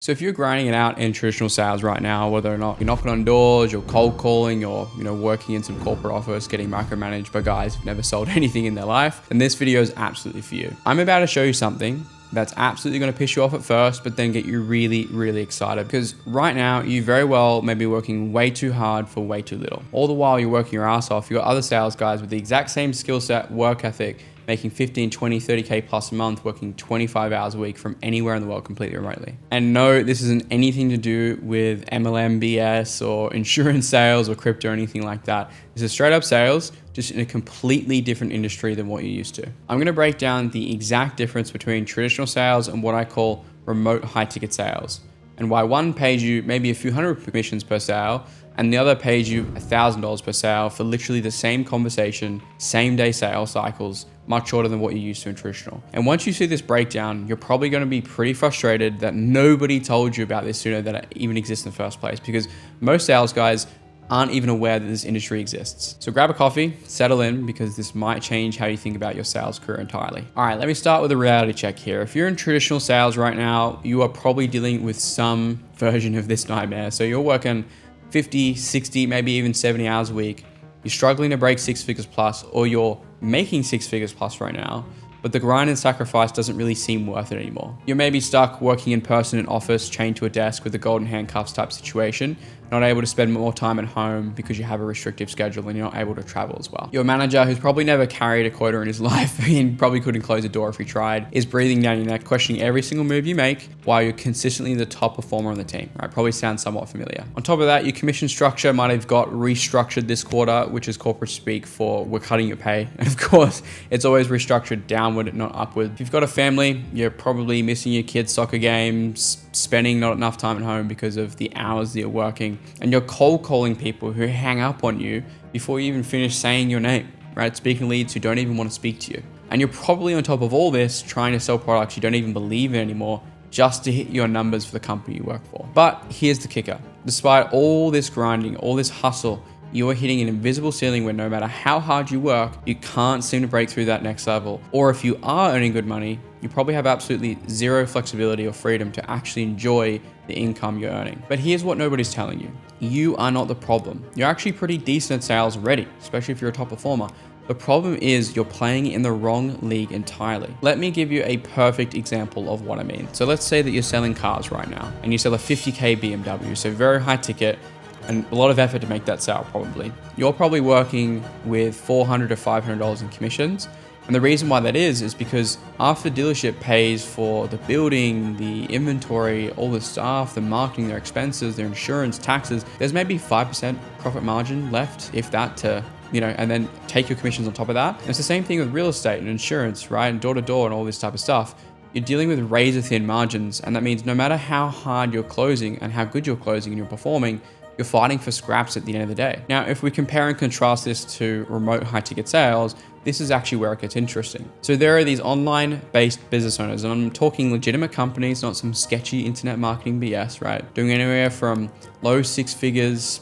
So if you're grinding it out in traditional sales right now, whether or not you're knocking on doors, you're cold calling, or working in some corporate office, getting micromanaged by guys who've never sold anything in their life, then this video is absolutely for you. I'm about to show you something that's absolutely going to piss you off at first, but then get you really, really excited, because right now you very well may be working way too hard for way too little. All the while you're working your ass off, you've got other sales guys with the exact same skill set, work ethic, making 15, 20, 30K plus a month, working 25 hours a week from anywhere in the world completely remotely. And no, this isn't anything to do with MLM BS or insurance sales or crypto or anything like that. This is straight up sales, just in a completely different industry than what you're used to. I'm gonna break down the exact difference between traditional sales and what I call remote high ticket sales, and why one pays you maybe a few hundred commissions per sale and the other pays you $1,000 per sale for literally the same conversation, same day sales cycles, much shorter than what you're used to in traditional. And once you see this breakdown, you're probably going to be pretty frustrated that nobody told you about this sooner, that it even exists in the first place, because most sales guys aren't even aware that this industry exists. So grab a coffee, settle in, because this might change how you think about your sales career entirely. All right, let me start with a reality check here. If you're in traditional sales right now, you are probably dealing with some version of this nightmare. So you're working 50, 60, maybe even 70 hours a week. You're struggling to break 6 figures plus, or you're making 6 figures plus right now, but the grind and sacrifice doesn't really seem worth it anymore. You're maybe stuck working in person in office, chained to a desk with a golden handcuffs type situation, not able to spend more time at home because you have a restrictive schedule and you're not able to travel as well. Your manager, who's probably never carried a quota in his life and probably couldn't close a door if he tried, is breathing down your neck, questioning every single move you make while you're consistently the top performer on the team, right? Probably sounds somewhat familiar. On top of that, your commission structure might have got restructured this quarter, which is corporate speak for we're cutting your pay. And of course, it's always restructured downward, not upward. If you've got a family, you're probably missing your kids' soccer games, spending not enough time at home because of the hours that you're working, and you're cold calling people who hang up on you before you even finish saying your name, right? Speaking leads who don't even want to speak to you. And you're probably on top of all this trying to sell products you don't even believe in anymore, just to hit your numbers for the company you work for. But here's the kicker. Despite all this grinding, all this hustle, you are hitting an invisible ceiling where no matter how hard you work, you can't seem to break through that next level. Or if you are earning good money, you probably have absolutely zero flexibility or freedom to actually enjoy the income you're earning. But here's what nobody's telling you. You are not the problem. You're actually pretty decent at sales already, especially if you're a top performer. The problem is you're playing in the wrong league entirely. Let me give you a perfect example of what I mean. So let's say that you're selling cars right now and you sell a 50K BMW, so very high ticket, and a lot of effort to make that sale probably. You're probably working with $400 to $500 in commissions. And the reason why that is because after the dealership pays for the building, the inventory, all the staff, the marketing, their expenses, their insurance, taxes, there's maybe 5% profit margin left, if that, to and then take your commissions on top of that. And it's the same thing with real estate and insurance, right? And door to door and all this type of stuff. You're dealing with razor thin margins. And that means no matter how hard you're closing and how good you're closing and you're performing, you're fighting for scraps at the end of the day. Now, if we compare and contrast this to remote high ticket sales, this is actually where it gets interesting. So there are these online based business owners, and I'm talking legitimate companies, not some sketchy internet marketing BS, right? Doing anywhere from low 6 figures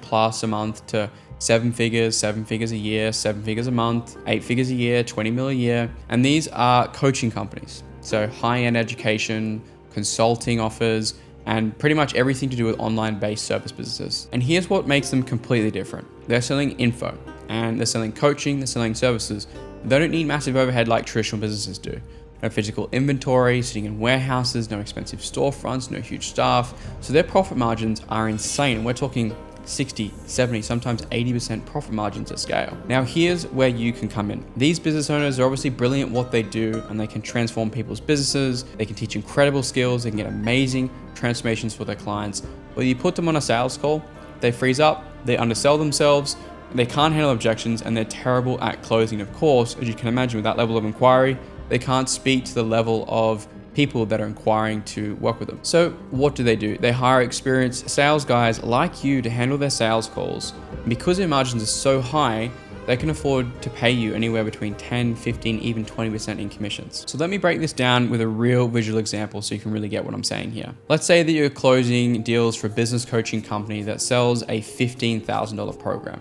plus a month, to 7 figures a year, 7 figures a month, 8 figures a year, 20 mil a year. And these are coaching companies. So high-end education, consulting offers, and pretty much everything to do with online-based service businesses. And here's what makes them completely different. They're selling info, and they're selling coaching, they're selling services. They don't need massive overhead like traditional businesses do. No physical inventory, sitting in warehouses, no expensive storefronts, no huge staff. So their profit margins are insane. And we're talking 60, 70, sometimes 80% profit margins at scale. Now here's where you can come in. These business owners are obviously brilliant at what they do, and they can transform people's businesses. They can teach incredible skills. They can get amazing transformations for their clients. But you put them on a sales call, they freeze up, they undersell themselves, they can't handle objections, and they're terrible at closing. Of course, as you can imagine, with that level of inquiry, they can't speak to the level of people that are inquiring to work with them. So what do? They hire experienced sales guys like you to handle their sales calls. And because their margins are so high, they can afford to pay you anywhere between 10, 15, even 20% in commissions. So let me break this down with a real visual example so you can really get what I'm saying here. Let's say that you're closing deals for a business coaching company that sells a $15,000 program.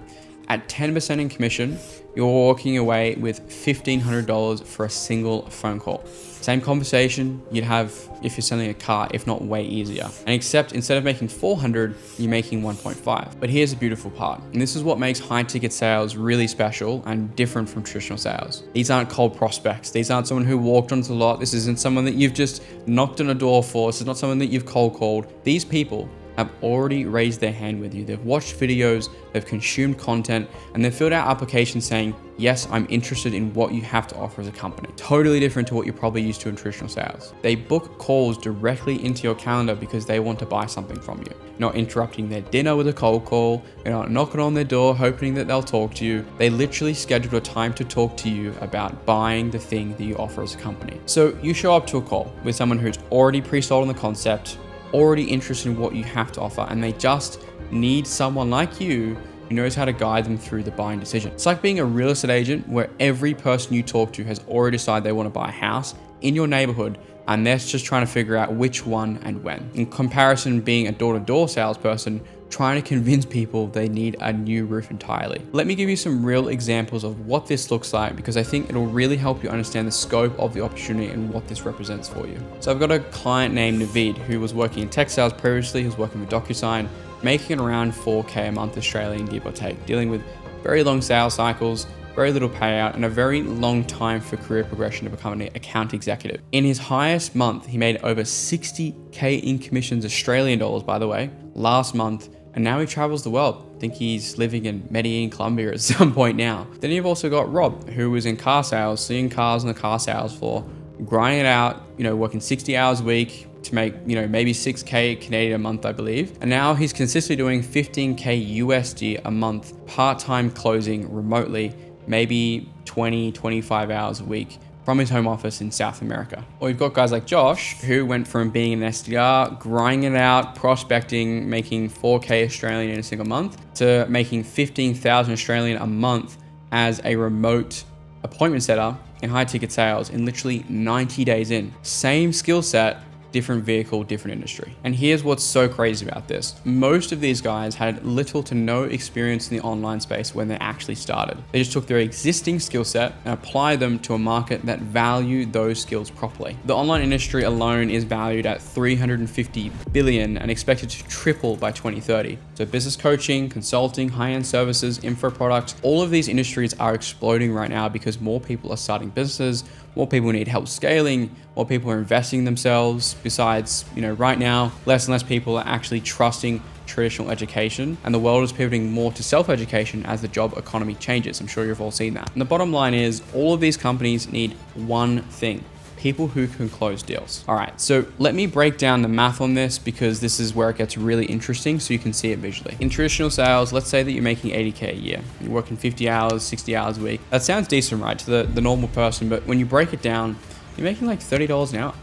At 10% in commission, you're walking away with $1,500 for a single phone call. Same conversation you'd have if you're selling a car, if not way easier. And except instead of making 400, you're making 1.5. But here's the beautiful part. And this is what makes high ticket sales really special and different from traditional sales. These aren't cold prospects. These aren't someone who walked onto the lot. This isn't someone that you've just knocked on a door for. This is not someone that you've cold called. These people have already raised their hand with you. They've watched videos, they've consumed content, and they've filled out applications saying, yes, I'm interested in what you have to offer as a company. Totally different to what you're probably used to in traditional sales. They book calls directly into your calendar because they want to buy something from you. You're not interrupting their dinner with a cold call. You're not knocking on their door hoping that they'll talk to you. They literally scheduled a time to talk to you about buying the thing that you offer as a company. So you show up to a call with someone who's already pre-sold on the concept, already interested in what you have to offer, and they just need someone like you who knows how to guide them through the buying decision. It's like being a real estate agent where every person you talk to has already decided they want to buy a house in your neighborhood, and they're just trying to figure out which one and when. In comparison, being a door-to-door salesperson, trying to convince people they need a new roof entirely. Let me give you some real examples of what this looks like, because I think it'll really help you understand the scope of the opportunity and what this represents for you. So I've got a client named Naveed who was working in tech sales previously, who's working with DocuSign, making around 4K a month Australian, give or take, dealing with very long sales cycles, very little payout, and a very long time for career progression to become an account executive. In his highest month, he made over 60K in commissions, Australian dollars, by the way, last month. And now he travels the world. I think he's living in Medellin, Colombia at some point now. Then you've also got Rob, who was in car sales, seeing cars on the car sales floor, grinding it out, working 60 hours a week to make, maybe 6K Canadian a month, I believe. And now he's consistently doing 15K USD a month, part-time closing remotely, maybe 20, 25 hours a week from his home office in South America. Or you've got guys like Josh, who went from being an SDR, grinding it out, prospecting, making 4K Australian in a single month, to making 15,000 Australian a month as a remote appointment setter in high ticket sales in literally 90 days in. Same skill set, different vehicle, different industry. And here's what's so crazy about this. Most of these guys had little to no experience in the online space when they actually started. They just took their existing skill set and applied them to a market that valued those skills properly. The online industry alone is valued at 350 billion and expected to triple by 2030. So business coaching, consulting, high-end services, info products, all of these industries are exploding right now because more people are starting businesses, more people need help scaling, more people are investing in themselves. Besides, right now, less and less people are actually trusting traditional education, and the world is pivoting more to self-education as the job economy changes. I'm sure you've all seen that. And the bottom line is all of these companies need one thing: people who can close deals. All right, so let me break down the math on this, because this is where it gets really interesting so you can see it visually. In traditional sales, let's say that you're making 80K a year. You're working 50 hours, 60 hours a week. That sounds decent, right, to the normal person, but when you break it down, you're making like $30 an hour.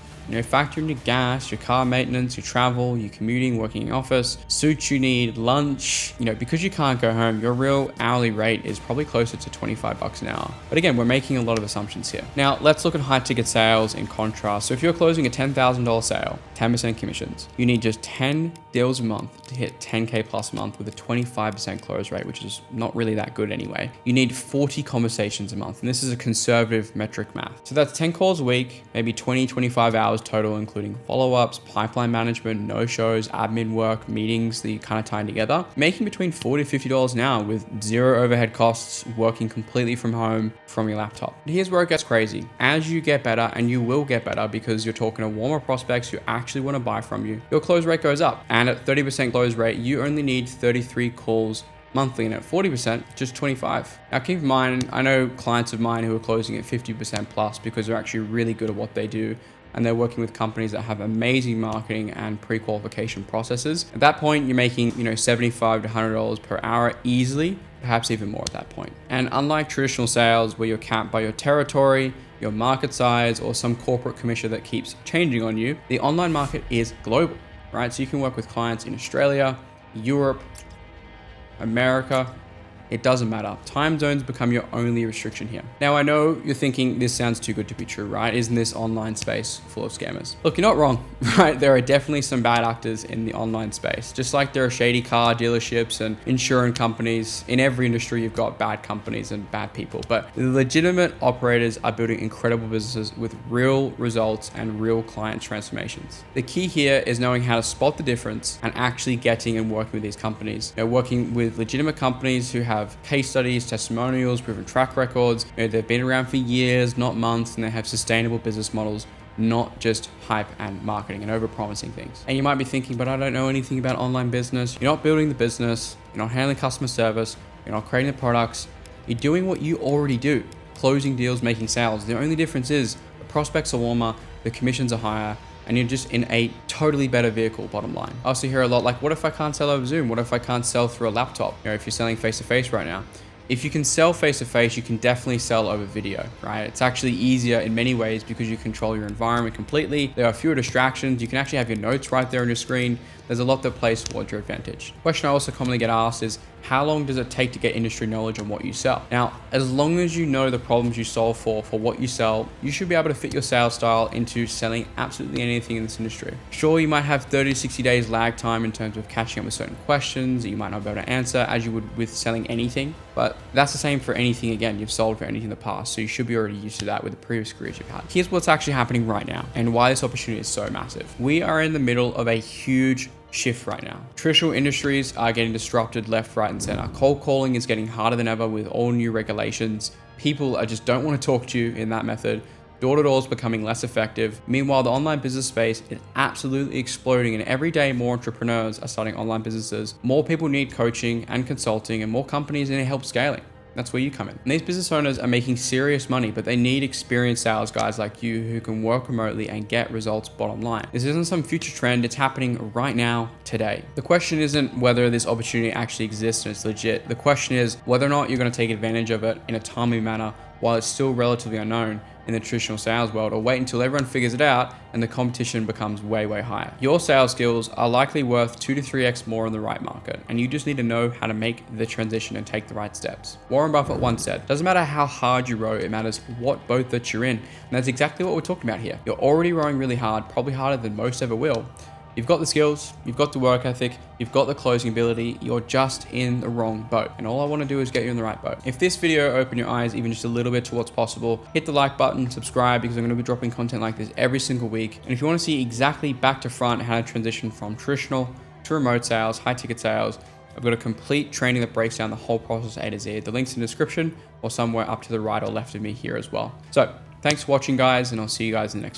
Factor in your gas, your car maintenance, your travel, your commuting, working in office, suits you need, lunch, because you can't go home, your real hourly rate is probably closer to 25 bucks an hour. But again, we're making a lot of assumptions here. Now let's look at high ticket sales in contrast. So if you're closing a $10,000 sale, 10% commissions, you need just 10 deals a month to hit 10K plus a month with a 25% close rate, which is not really that good anyway. You need 40 conversations a month, and this is a conservative metric math. So that's 10 calls a week, maybe 20, 25 hours total, including follow-ups, pipeline management, no-shows, admin work, meetings that you kind of tie together, making between $40 to $50 an hour with zero overhead costs, working completely from home, from your laptop. But here's where it gets crazy. As you get better, and you will get better because you're talking to warmer prospects who actually want to buy from you, your close rate goes up. And at 30% close rate, you only need 33 calls monthly, and at 40%, just 25. Now keep in mind, I know clients of mine who are closing at 50% plus because they're actually really good at what they do, and they're working with companies that have amazing marketing and pre-qualification processes. At that point, you're making, $75 to $100 per hour easily, perhaps even more at that point. And unlike traditional sales where you're capped by your territory, your market size, or some corporate commission that keeps changing on you, the online market is global, right? So you can work with clients in Australia, Europe, America, It doesn't matter. Time zones become your only restriction here. Now, I know you're thinking this sounds too good to be true, right? Isn't this online space full of scammers? Look, you're not wrong, right? There are definitely some bad actors in the online space. Just like there are shady car dealerships and insurance companies. In every industry, you've got bad companies and bad people. But the legitimate operators are building incredible businesses with real results and real client transformations. The key here is knowing how to spot the difference and actually getting and working with these companies. Working with legitimate companies who have case studies, testimonials, proven track records. They've been around for years, not months, and they have sustainable business models, not just hype and marketing and over-promising things. And you might be thinking, but I don't know anything about online business. You're not building the business, you're not handling customer service, you're not creating the products. You're doing what you already do, closing deals, making sales. The only difference is the prospects are warmer, the commissions are higher, and you're just in a totally better vehicle, bottom line. I also hear a lot like, what if I can't sell over Zoom? What if I can't sell through a laptop? If you're selling face-to-face right now. If you can sell face-to-face, you can definitely sell over video, right? It's actually easier in many ways because you control your environment completely. There are fewer distractions. You can actually have your notes right there on your screen. There's a lot that plays towards your advantage. The question I also commonly get asked is, how long does it take to get industry knowledge on what you sell? Now, as long as you know the problems you solve for what you sell, you should be able to fit your sales style into selling absolutely anything in this industry. Sure, you might have 30 to 60 days lag time in terms of catching up with certain questions that you might not be able to answer as you would with selling anything, but that's the same for anything. Again, you've sold for anything in the past, so you should be already used to that with the previous careers you've had. Here's what's actually happening right now and why this opportunity is so massive. We are in the middle of a huge shift right now. Traditional industries are getting disrupted left, right, and center. Cold calling is getting harder than ever with all new regulations. People just don't want to talk to you in that method. Door-to-door is becoming less effective. Meanwhile, the online business space is absolutely exploding, and every day more entrepreneurs are starting online businesses. More people need coaching and consulting, and more companies need help scaling. That's where you come in. And these business owners are making serious money, but they need experienced sales guys like you who can work remotely and get results bottom line. This isn't some future trend, it's happening right now, today. The question isn't whether this opportunity actually exists and it's legit. The question is whether or not you're gonna take advantage of it in a timely manner while it's still relatively unknown in the traditional sales world, or wait until everyone figures it out and the competition becomes way, way higher. Your sales skills are likely worth 2 to 3x more in the right market, and you just need to know how to make the transition and take the right steps. Warren Buffett once said, doesn't matter how hard you row, it matters what boat that you're in. And that's exactly what we're talking about here. You're already rowing really hard, probably harder than most ever will. You've got the skills, you've got the work ethic, you've got the closing ability, you're just in the wrong boat. And all I want to do is get you in the right boat. If this video opened your eyes even just a little bit to what's possible, hit the like button, subscribe, because I'm going to be dropping content like this every single week. And if you want to see exactly back to front how to transition from traditional to remote sales, high ticket sales, I've got a complete training that breaks down the whole process A to Z. The link's in the description or somewhere up to the right or left of me here as well. So thanks for watching, guys, and I'll see you guys in the next one.